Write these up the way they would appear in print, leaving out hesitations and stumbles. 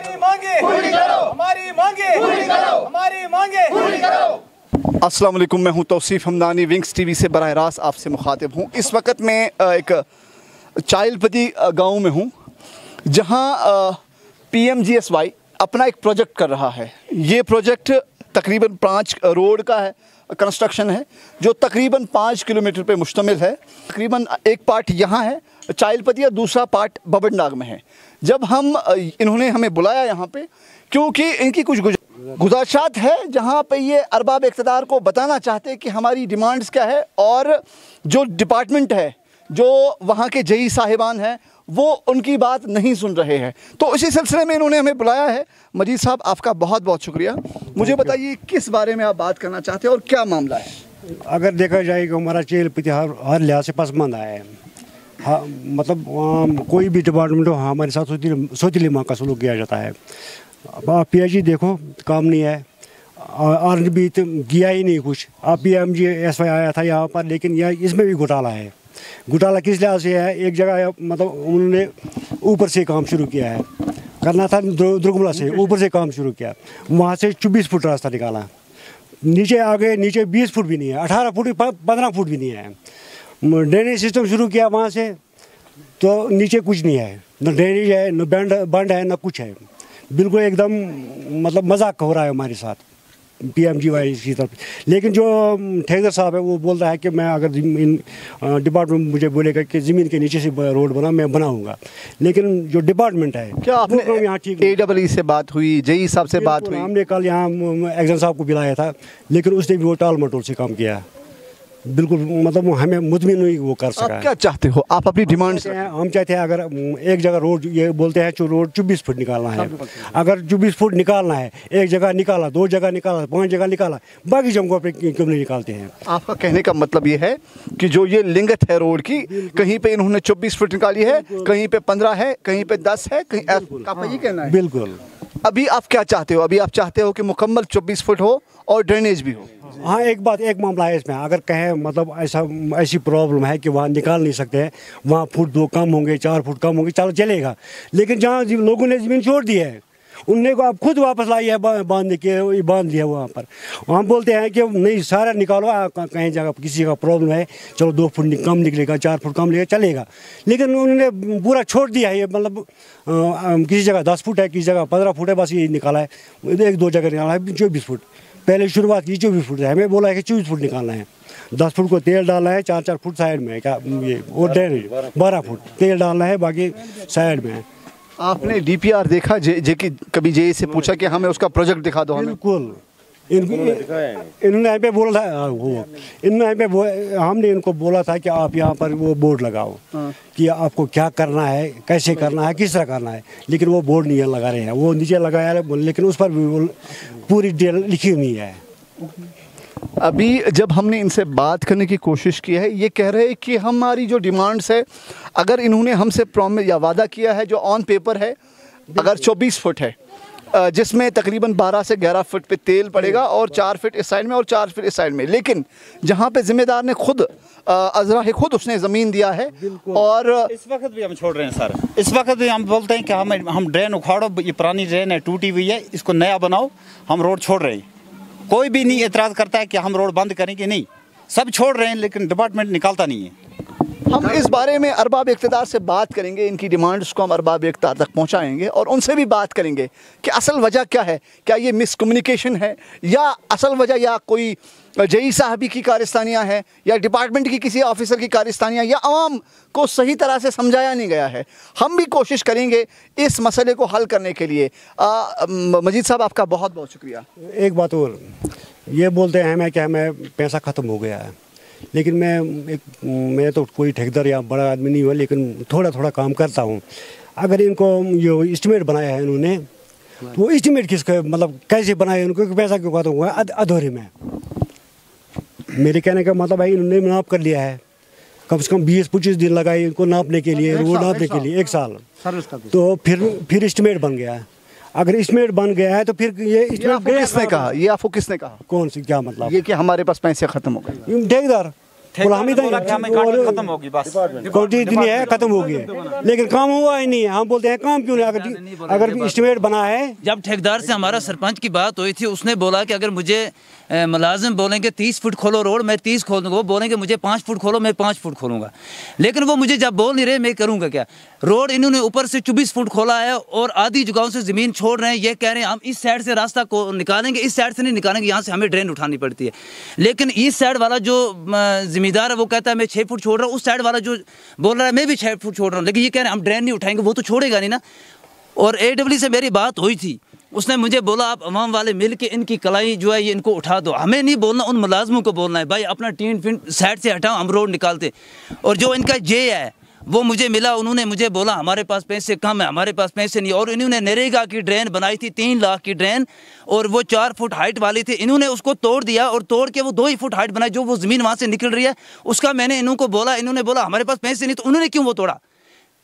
हमारी मांगे पूरी करो, हमारी मांगे पूरी करो, हमारी मांगे पूरी करो। अस्सलाम वालेकुम, मैं हूं तौसीफ हमदानी, विंग्स टीवी से बराह रास्त आपसे मुखातिब हूं। इस वक्त मैं एक चाइलपति गांव में हूं, जहां PMGSY अपना एक प्रोजेक्ट कर रहा है। ये प्रोजेक्ट तकरीबन 5 रोड का है, कंस्ट्रक्शन है, जो तकरीबन 5 किलोमीटर पे मुश्तमिल है। तकरीबन एक पार्ट यहाँ है चाइलपति और दूसरा पार्ट बबनडाग में है। जब इन्होंने हमें बुलाया यहाँ पे, क्योंकि इनकी कुछ गुजारिशात है जहाँ पे ये अरबाब इक़्तिदार को बताना चाहते हैं कि हमारी डिमांड्स क्या है, और जो डिपार्टमेंट है, जो वहाँ के जई साहिबान हैं, वो उनकी बात नहीं सुन रहे हैं। तो इसी सिलसिले में इन्होंने हमें बुलाया है। मजीद साहब, आपका बहुत बहुत शुक्रिया। मुझे बताइए किस बारे में आप बात करना चाहते हैं और क्या मामला है? अगर देखा जाए कि हमारा चाइलपति हर लिहाज से पसमंद आया है। हाँ, मतलब कोई भी डिपार्टमेंट हो, हमारे साथ सोतीली माँ का सलूक किया जाता है। अब आप PIG देखो, काम नहीं है, R&B तो किया ही नहीं कुछ। आप PMGSY आया था यहाँ पर, लेकिन यह इसमें भी घोटाला है। घोटाला किस लिहाज से है? एक जगह मतलब उन्होंने ऊपर से काम शुरू किया है, करना था दुर्गमला से, ऊपर से काम शुरू किया, वहाँ से 24 फुट रास्ता निकाला, नीचे आ गए, नीचे 20 फुट भी नहीं है, 18 फुट 15 फुट भी नहीं है। ड्रेनेज सिस्टम शुरू किया वहाँ से, तो नीचे कुछ नहीं है, न ड्रेनेज है, न बंड है, न कुछ है। बिल्कुल एकदम मतलब मजाक हो रहा है हमारे साथ PMGSY की तरफ। लेकिन जो ठेकेदार साहब है, वो बोल रहा है कि मैं अगर इन डिपार्टमेंट मुझे बोलेगा कि ज़मीन के नीचे से रोड बना, मैं बनाऊंगा। लेकिन जो डिपार्टमेंट है, क्या आपने यहाँ ठीक AEE से बात हुई, जई साहब से बात हुई? हमने कल यहाँ एग्जाम साहब को बुलाया था, लेकिन उसने भी वो टाल मटोल से काम किया। बिल्कुल मतलब हमें मुतमिन नहीं वो कर सका। आप क्या चाहते हो? आप अपनी डिमांड से? हम चाहते हैं अगर एक जगह रोड, ये बोलते हैं रोड 24 फुट निकालना है। अगर 24 फुट निकालना है, एक जगह निकाला, 2 जगह निकाला, 5 जगह निकाला, बाकी जगहों पे क्यों नहीं निकालते हैं? आपका कहने का मतलब ये है कि जो ये लिंगत है रोड की, कहीं पे इन्होंने 24 फुट निकाली है, कहीं पे 15 है, कहीं पे 10 है, कहीं आपका ये कहना है? बिल्कुल। अभी आप क्या चाहते हो? अभी आप चाहते हो कि मुकम्मल 24 फुट हो और ड्रेनेज भी हो? हाँ, एक मामला है इसमें। अगर कहें मतलब ऐसी प्रॉब्लम है कि वहाँ निकाल नहीं सकते हैं, वहाँ फुट 2 कम होंगे, 4 फुट कम होंगे, चलेगा। लेकिन जहाँ लोगों ने ज़मीन छोड़ दी है, उनने को आप खुद वापस लाई है, बांध दिया वहाँ पर। हम बोलते हैं कि नहीं, सारा निकालो, कहीं जगह किसी जगह प्रॉब्लम है, चलो 2 फुट कम निकलेगा, 4 फुट कम निकलेगा, चलेगा। लेकिन उन्होंने पूरा छोड़ दिया है। ये मतलब किसी जगह 10 फुट है, किसी जगह 15 फुट है, बस ये निकाला है। 1-2 जगह निकाला है 24 फुट। पहले शुरुआत की 24 फुट है, हमें बोला है कि 24 फुट निकालना है। 10 फुट को तेल डालना है, 4-4 फुट साइड में है, क्या ये और 12 फुट तेल डालना है, बाकी साइड में है। आपने DPR देखा? कभी JE से पूछा कि हमें उसका प्रोजेक्ट दिखा दो? बिल्कुल। इन्होंने यहाँ पे बोला था, हमने इनको बोला था कि आप यहाँ पर वो बोर्ड लगाओ कि आपको क्या करना है, कैसे करना है, किस तरह करना है। लेकिन वो बोर्ड नहीं लगा रहे हैं। वो नीचे लगाया है, लेकिन उस पर भी पूरी डिटेल लिखी हुई है। अभी जब हमने इनसे बात करने की कोशिश की है, ये कह रहे हैं कि हमारी जो डिमांड्स है, अगर इन्होंने हमसे प्रॉमिस या वादा किया है, जो ऑन पेपर है, अगर 24 फुट है, जिसमें तकरीबन 12 से 11 फुट पे तेल पड़ेगा, और 4 फुट इस साइड में और 4 फुट इस साइड में, लेकिन जहाँ पे ज़िम्मेदार ने खुद अजरा है, खुद उसने ज़मीन दिया है। और इस वक्त भी हम छोड़ रहे हैं सर, इस वक्त भी हम बोलते हैं कि हम ड्रेन उखाड़ो, ये पुरानी ड्रेन है, टूटी हुई है, इसको नया बनाओ, हम रोड छोड़ रहे हैं। कोई भी नहीं एतराज़ करता है कि हम रोड बंद करेंगे, नहीं, सब छोड़ रहे हैं, लेकिन डिपार्टमेंट निकालता नहीं है। हम इस बारे में अरबाब इक़्तिदार से बात करेंगे, इनकी डिमांड्स को हम अरबाब इक़्तिदार तक पहुंचाएंगे, और उनसे भी बात करेंगे कि असल वजह क्या है। क्या ये मिसकम्युनिकेशन है, या असल वजह या कोई JE साहबी की कारिस्तानियाँ हैं, या डिपार्टमेंट की किसी ऑफिसर की कारिस्तानियाँ, या आवाम को सही तरह से समझाया नहीं गया है। हम भी कोशिश करेंगे इस मसले को हल करने के लिए। मजीद साहब, आपका बहुत बहुत शुक्रिया। एक बात और, ये बोलते हैं हमें कि हमें पैसा ख़त्म हो गया है, लेकिन मैं तो कोई ठेकेदार या बड़ा आदमी नहीं हुआ, लेकिन थोड़ा थोड़ा काम करता हूँ। अगर इनको जो एस्टीमेट बनाया है इन्होंने, तो वो एस्टीमेट किसका मतलब कैसे बनाया, उनको पैसा क्यों खत्म हुआ अधूरे में? मेरे कहने का मतलब है, इन्होंने नाप कर लिया है, कम से कम 20-25 दिन लगाए इनको नापने के लिए, रोड नापने के लिए, 1 साल। तो फिर एस्टीमेट बन गया है। अगर एस्टीमेट बन गया है तो फिर ये किसने कहा? ये आपको किसने कहा? कौन सी, क्या मतलब? ये कि हमारे पास पैसे खत्म हो गए? बोला हम खत्म होगी बस, दुनिया है खत्म हो गई, लेकिन काम हुआ ही नहीं है। हम बोलते हैं काम क्यों नहीं, अगर एस्टिमेट बना है। जब ठेकेदार से हमारा सरपंच की बात हुई थी, उसने बोला कि अगर मुझे मुलाजिम बोलेंगे 30 फुट खोलो रोड, मैं 30 खोल दूंगा। वो बोलेंगे मुझे 5 फुट खोलो, मैं 5 फुट खोलूंगा। लेकिन वो मुझे जब बोल नहीं रहे, मैं करूंगा क्या? रोड इन्होंने ऊपर से 24 फुट खोला है और आधी जगहों से ज़मीन छोड़ रहे हैं। ये कह रहे हैं हम इस साइड से रास्ता को निकालेंगे, इस साइड से नहीं निकालेंगे, यहाँ से हमें ड्रेन उठानी पड़ती है। लेकिन इस साइड वाला जो ज़मींदार है वो कहता है मैं 6 फुट छोड़ रहा हूँ, उस साइड वाला जो बोल रहा है मैं भी 6 फुट छोड़ रहा हूँ, लेकिन ये कह रहे हैं हम ड्रेन नहीं उठाएंगे। वो तो छोड़ेगा नहीं ना। और AWE से मेरी बात हुई थी, उसने मुझे बोला आप अवाम वाले मिल के इनकी कलाई जो है ये इनको उठा दो। हमें नहीं बोलना, उन मुलाजमों को बोलना है भाई अपना टीन फिन साइड से हटाओ, हम रोड निकालते। और जो इनका जे है वो मुझे मिला, उन्होंने मुझे बोला हमारे पास पैसे कम है, हमारे पास पैसे नहीं। और इन्होंने नरेगा की ड्रेन बनाई थी 3 लाख की ड्रेन, और वो 4 फुट हाइट वाली थी। इन्होंने उसको तोड़ दिया और तोड़ के वो 2 ही फुट हाइट बनाई। जो वो ज़मीन वहाँ से निकल रही है उसका मैंने इनको बोला, इन्होंने बोला हमारे पास पैसे नहीं, तो उन्होंने क्यों वो तोड़ा?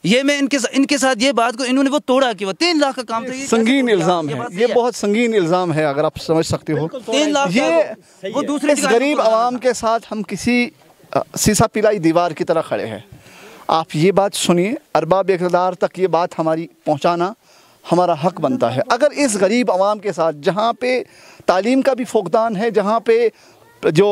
ये मैं इनके साथ ये बात को इन्होंने वो तोड़ा कि वो 3 लाख का काम था। संगीन इल्ज़ाम है, ये बहुत संगीन इल्ज़ाम है, अगर आप समझ सकते हो। 3 लाख ये वो दूसरे इस गरीब आवाम के साथ हम किसी सीसा पिलाई दीवार की तरह खड़े हैं। आप ये बात सुनिए, अरबाब इक़्तिदार तक ये बात हमारी पहुंचाना हमारा हक बनता है। अगर इस गरीब आवाम के साथ, जहाँ पे तालीम का भी फुकदान है, जहाँ पे जो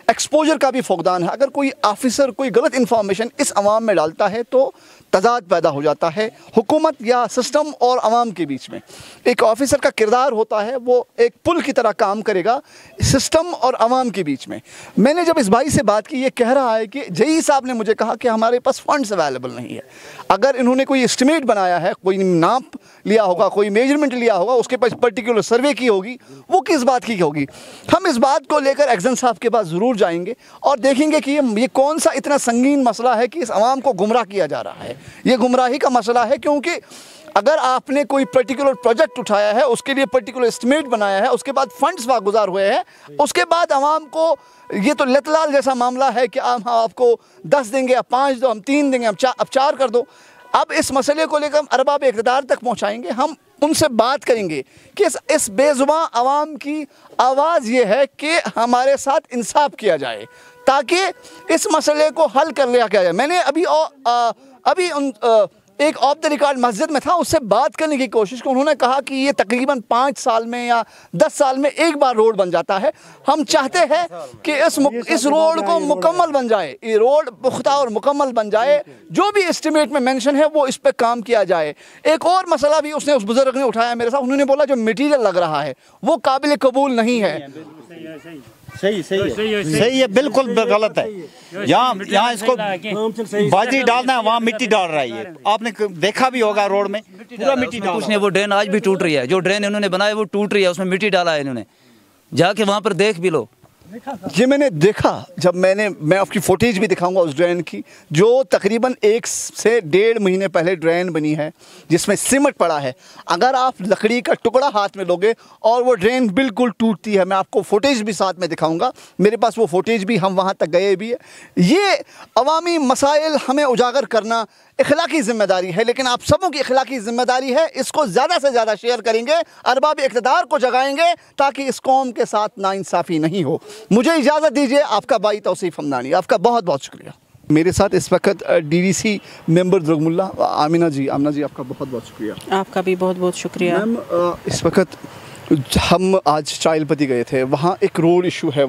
एक्सपोजर का भी फुकदान है, अगर कोई ऑफिसर कोई गलत इन्फॉर्मेशन इस आवाम में डालता है तो तजाद पैदा हो जाता है हुकूमत या सिस्टम और आवाम के बीच में। एक ऑफिसर का किरदार होता है वो एक पुल की तरह काम करेगा सिस्टम और आवाम के बीच में। मैंने जब इस भाई से बात की, ये कह रहा है कि जई साहब ने मुझे कहा कि हमारे पास फंड्स अवेलेबल नहीं है। अगर इन्होंने कोई एस्टिमेट बनाया है, कोई नाप लिया होगा, कोई मेजरमेंट लिया होगा, उसके पास पर्टिकुलर सर्वे की होगी, वो किस बात की होगी? हम इस बात को लेकर एक्जन साहब के पास ज़रूर जाएंगे और देखेंगे कि ये कौन सा इतना संगीन मसला है कि इस आवाम को गुमराह किया जा रहा है। ये गुमराही का मसला है, क्योंकि अगर आपने कोई पर्टिकुलर प्रोजेक्ट उठाया है, उसके लिए पर्टिकुलर एस्टिमेट बनाया है, उसके बाद फंड्स वागुजार हुए हैं, उसके बाद आवाम को ये तो लतलाल जैसा मामला है कि हम आपको 10 देंगे, अब 5 दो, हम 3 देंगे, अब 4 कर दो। अब इस मसले को लेकर हम अरबाब इक़्तिदार तक पहुँचाएँगे, हम उनसे बात करेंगे कि इस बेजुबां आवाम की आवाज़ ये है कि हमारे साथ इंसाफ किया जाए ताकि इस मसले को हल कर लिया जाए। मैंने अभी एक ऑफ द रिकॉर्ड मस्जिद में था, उससे बात करने की कोशिश की। उन्होंने कहा कि ये तकरीबन 5 साल में या 10 साल में एक बार रोड बन जाता है। हम चाहते हैं कि इस रोड को मुकम्मल बन जाए, ये रोड पुख्ता और मुकम्मल बन जाए। जो भी एस्टिमेट में मेंशन है वो इस पर काम किया जाए। एक और मसला भी उस बुजुर्ग ने उठाया मेरे साथ, उन्होंने बोला जो मटीरियल लग रहा है वो काबिल कबूल नहीं है। सही है, बिल्कुल गलत है। यहाँ इसको बाजी डालना है, वहाँ मिट्टी डाल रहा है। ये आपने देखा भी होगा, रोड में पूरा मिट्टी डाल। कुछ नहीं, वो ड्रेन आज भी टूट रही है। जो ड्रेन इन्होंने बनाया वो टूट रही है, उसमें मिट्टी डाला है इन्होंने। जाके वहाँ पर देख भी लो। ये मैंने देखा, जब मैं आपकी फुटेज भी दिखाऊंगा उस ड्रेन की, जो तकरीबन 1 से 1.5 महीने पहले ड्रेन बनी है, जिसमें सीमेंट पड़ा है। अगर आप लकड़ी का टुकड़ा हाथ में लोगे और वो ड्रेन बिल्कुल टूटती है। मैं आपको फुटेज भी साथ में दिखाऊंगा, मेरे पास वो फुटेज भी, हम वहाँ तक गए भी है। ये अवामी मसाइल हमें उजागर करना इखलाकी ज़िम्मेदारी है, लेकिन आप सबों की इखलाकी ज़िम्मेदारी है। इसको ज़्यादा से ज़्यादा शेयर करेंगे, अरबाब इक़्तिदार को जगाएंगे ताकि इस कौम के साथ नाइंसाफ़ी नहीं हो। मुझे इजाज़त दीजिए, आपका भाई तौसीफ़ हमदानी, आपका बहुत बहुत शुक्रिया। मेरे साथ इस वक्त DDC मेंबर दुर्गमुल्ला आमिना जी आपका बहुत बहुत शुक्रिया। आपका भी बहुत बहुत शुक्रिया। मैम, इस वक्त हम आज चाइलपति गए थे, वहाँ एक रोड इशू है।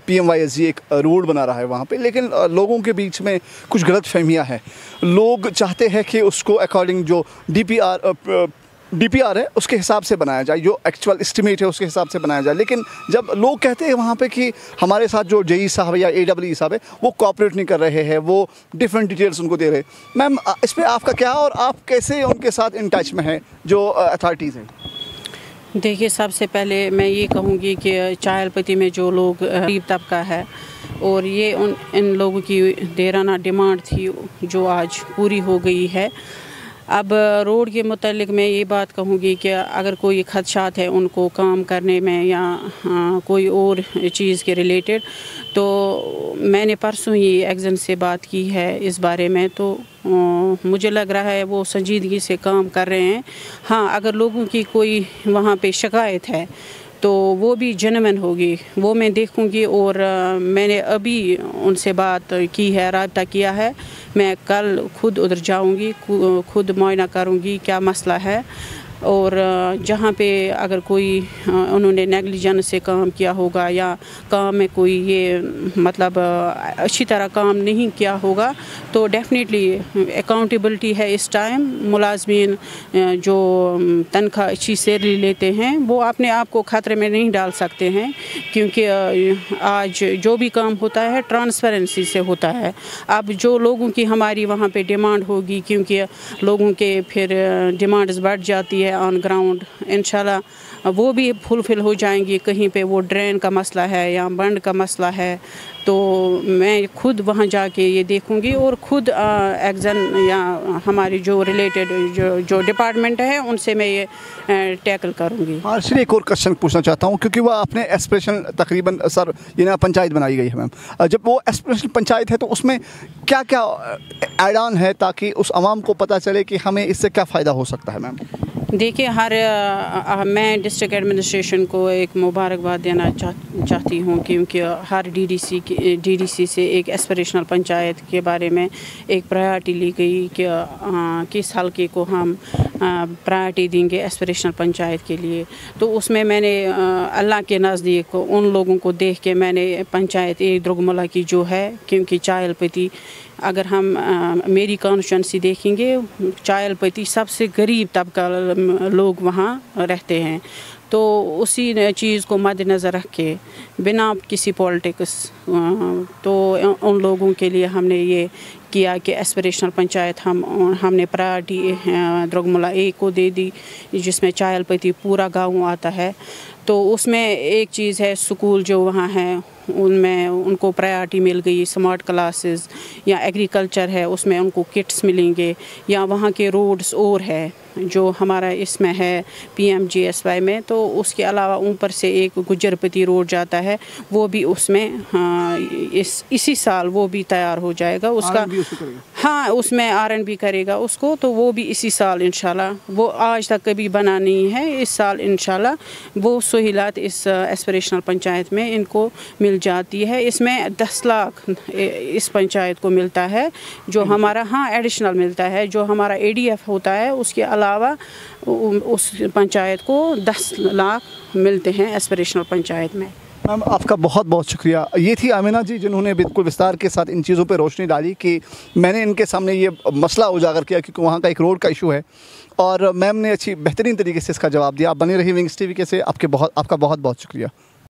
PMYSG एक रोड बना रहा है वहाँ पे, लेकिन लोगों के बीच में कुछ गलत फहमियाँ हैं। लोग चाहते हैं कि उसको अकॉर्डिंग जो DPR है उसके हिसाब से बनाया जाए, जो एक्चुअल एस्टिमेट है उसके हिसाब से बनाया जाए। लेकिन जब लोग कहते हैं वहाँ पे कि हमारे साथ जो JE साहब या AWE साहब है वो कोऑपरेट नहीं कर रहे हैं, वो डिफरेंट डिटेल्स उनको दे रहे हैं। मैम, इस पर आपका क्या, और आप कैसे उनके साथ इन टच में हैं जो अथॉरिटीज़ हैं? देखिए, सबसे पहले मैं ये कहूँगी कि चाइलपति में जो लोग गरीब तबका है, और ये इन लोगों की देराना डिमांड थी जो आज पूरी हो गई है। अब रोड के मुतालिक मैं ये बात कहूँगी कि अगर कोई खदशात है उनको काम करने में या कोई और चीज़ के रिलेटेड, तो मैंने परसों ही एक्जन से बात की है इस बारे में, तो मुझे लग रहा है वो संजीदगी से काम कर रहे हैं। हाँ, अगर लोगों की कोई वहाँ पे शिकायत है तो वो भी जेन्युइन होगी, वो मैं देखूंगी। और मैंने अभी उनसे बात की है, राब्ता किया है। मैं कल खुद उधर जाऊंगी, खुद मुआयना करूंगी क्या मसला है, और जहाँ पे अगर कोई उन्होंने नेग्लिजेंस से काम किया होगा या काम में कोई ये मतलब अच्छी तरह काम नहीं किया होगा, तो डेफिनेटली अकाउंटेबिलिटी है। इस टाइम मुलाजमीन जो तनख्वाह अच्छी सैलरी लेते हैं वो अपने आप को ख़तरे में नहीं डाल सकते हैं, क्योंकि आज जो भी काम होता है ट्रांसपेरेंसी से होता है। अब जो लोगों की हमारी वहाँ पे डिमांड होगी, क्योंकि लोगों के फिर डिमांड्स बढ़ जाती है ऑन ग्राउंड, इंशाल्लाह वो भी फुलफिल हो जाएंगी। कहीं पे वो ड्रेन का मसला है या बंड का मसला है, तो मैं खुद वहाँ जाके ये देखूंगी और खुद एग्जन या हमारी जो रिलेटेड जो डिपार्टमेंट है उनसे मैं ये टैकल करूँगी। हाँ, इसलिए एक और क्वेश्चन पूछना चाहता हूँ, क्योंकि वह अपने एस्पिरेशन तकरीबन सर ये ना पंचायत बनाई गई है मैम, जब वो एस्पिरेशन पंचायत है तो उसमें क्या क्या ऐड ऑन है ताकि उस आवाम को पता चले कि हमें इससे क्या फ़ायदा हो सकता है मैम? देखिए, मैं डिस्ट्रिक्ट एडमिनिस्ट्रेशन को एक मुबारकबाद देना चाहती हूँ, क्योंकि हर डीडीसी से एक एस्पिरेशनल पंचायत के बारे में एक प्रायोरिटी ली गई कि किस हल्के को हम प्रायोरिटी देंगे एस्पिरेशनल पंचायत के लिए। तो उसमें मैंने अल्लाह के नज़दीक उन लोगों को देख के मैंने पंचायत एक द्रुगमला की जो है, क्योंकि चायलपति अगर हम मेरी कॉन्स्टिट्यूंसी देखेंगे, चायलपति सबसे गरीब तबका लोग वहाँ रहते हैं। तो उसी चीज़ को मद्देनज़र रख के बिना किसी पॉलिटिक्स तो उन लोगों के लिए हमने ये किया कि एस्पिरेशनल पंचायत हमने प्रायोरिटी द्रुगमला ए को दे दी, जिसमें चायलपति पूरा गाँव आता है। तो उसमें एक चीज़ है, स्कूल जो वहाँ हैं उनमें उनको प्रायोरिटी मिल गई, स्मार्ट क्लासेस या एग्रीकल्चर है उसमें उनको किट्स मिलेंगे, या वहाँ के रोड्स और है जो हमारा इसमें है PMGSY में। तो उसके अलावा ऊपर से एक गुजरपति रोड जाता है, वो भी उसमें इसी साल वो भी तैयार हो जाएगा। उसका हाँ, उसमें R&B करेगा उसको, तो वो भी इसी साल इंशाल्लाह, वो आज तक कभी बना नहीं है, इस साल इंशाल्लाह वो सहूलियत इस एस्पिरेशनल पंचायत में इनको मिल जाती है। इसमें 10 लाख इस पंचायत को मिलता है, जो हमारा हाँ एडिशनल मिलता है, जो हमारा ADF होता है उसके अलावा उस पंचायत को 10 लाख मिलते हैं एस्पिरेशनल पंचायत में। मैम आपका बहुत बहुत शुक्रिया। ये थी आमिना जी जिन्होंने बिल्कुल विस्तार के साथ इन चीज़ों पे रोशनी डाली कि मैंने इनके सामने ये मसला उजागर किया, क्योंकि वहाँ का एक रोड का इशू है, और मैम ने अच्छी बेहतरीन तरीके से इसका जवाब दिया। आप बने रही विंग्स TV के से, आपका बहुत बहुत शुक्रिया।